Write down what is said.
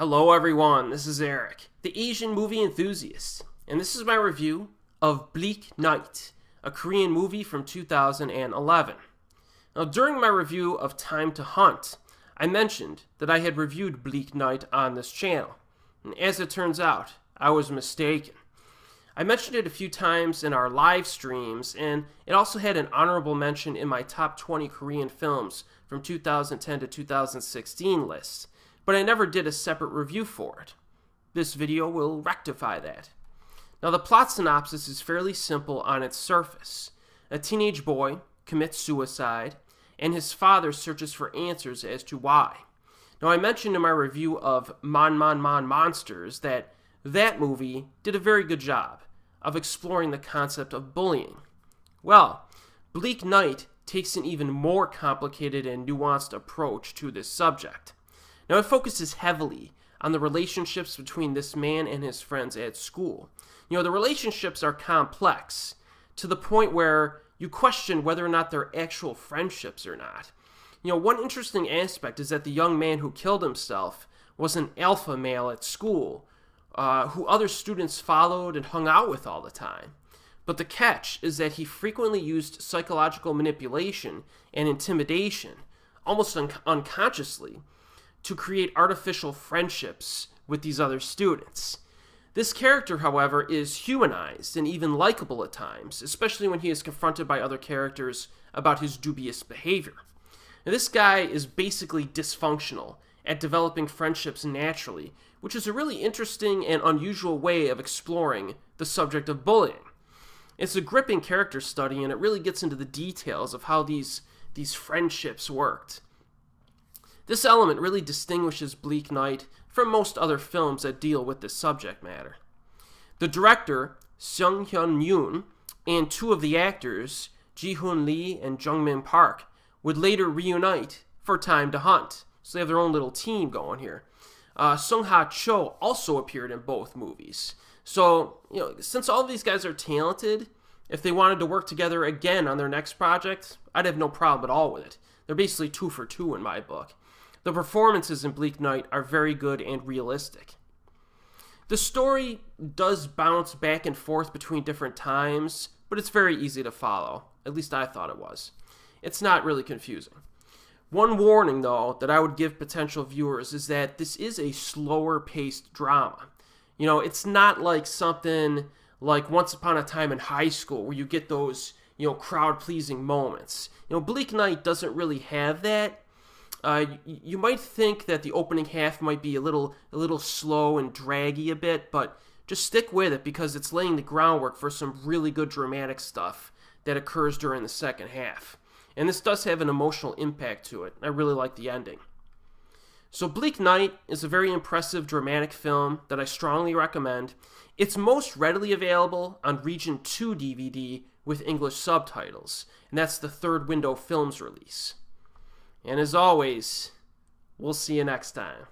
Hello everyone, this is Erik, the Asian movie enthusiast, and this is my review of Bleak Night, a Korean movie from 2011. Now, during my review of Time to Hunt, I mentioned that I had reviewed Bleak Night on this channel, and as it turns out, I was mistaken. I mentioned it a few times in our live streams, and it also had an honorable mention in my top 20 Korean films from 2010 to 2016 list, but I never did a separate review for it. This video will rectify that. Now, the plot synopsis is fairly simple on its surface. A teenage boy commits suicide, and his father searches for answers as to why. Now, I mentioned in my review of Mon Mon Mon Monsters that movie did a very good job of exploring the concept of bullying. Well, Bleak Night takes an even more complicated and nuanced approach to this subject. Now, it focuses heavily on the relationships between this man and his friends at school. The relationships are complex to the point where you question whether or not they're actual friendships or not. One interesting aspect is that the young man who killed himself was an alpha male at school who other students followed and hung out with all the time. But the catch is that he frequently used psychological manipulation and intimidation, almost unconsciously, to create artificial friendships with these other students. This character, however, is humanized and even likable at times, especially when he is confronted by other characters about his dubious behavior. Now, this guy is basically dysfunctional at developing friendships naturally, which is a really interesting and unusual way of exploring the subject of bullying. It's a gripping character study, and it really gets into the details of how these friendships worked. This element really distinguishes Bleak Night from most other films that deal with this subject matter. The director, Jung-min, and two of the actors, Je-hoon Lee and Jung-min Park, would later reunite for Time to Hunt. So they have their own little team going here. Sung-ha Cho also appeared in both movies. So, since all of these guys are talented, if they wanted to work together again on their next project, I'd have no problem at all with it. They're basically 2 for 2 in my book. The performances in Bleak Night are very good and realistic. The story does bounce back and forth between different times, but it's very easy to follow. At least I thought it was. It's not really confusing. One warning, though, that I would give potential viewers is that this is a slower-paced drama. It's not like something like Once Upon a Time in High School where you get those, crowd-pleasing moments. Bleak Night doesn't really have that. You might think that the opening half might be a little slow and draggy a bit, but just stick with it because it's laying the groundwork for some really good dramatic stuff that occurs during the second half. And this does have an emotional impact to it. I really like the ending. So Bleak Night is a very impressive dramatic film that I strongly recommend. It's most readily available on Region 2 DVD with English subtitles, and that's the Third Window Films release. And as always, we'll see you next time.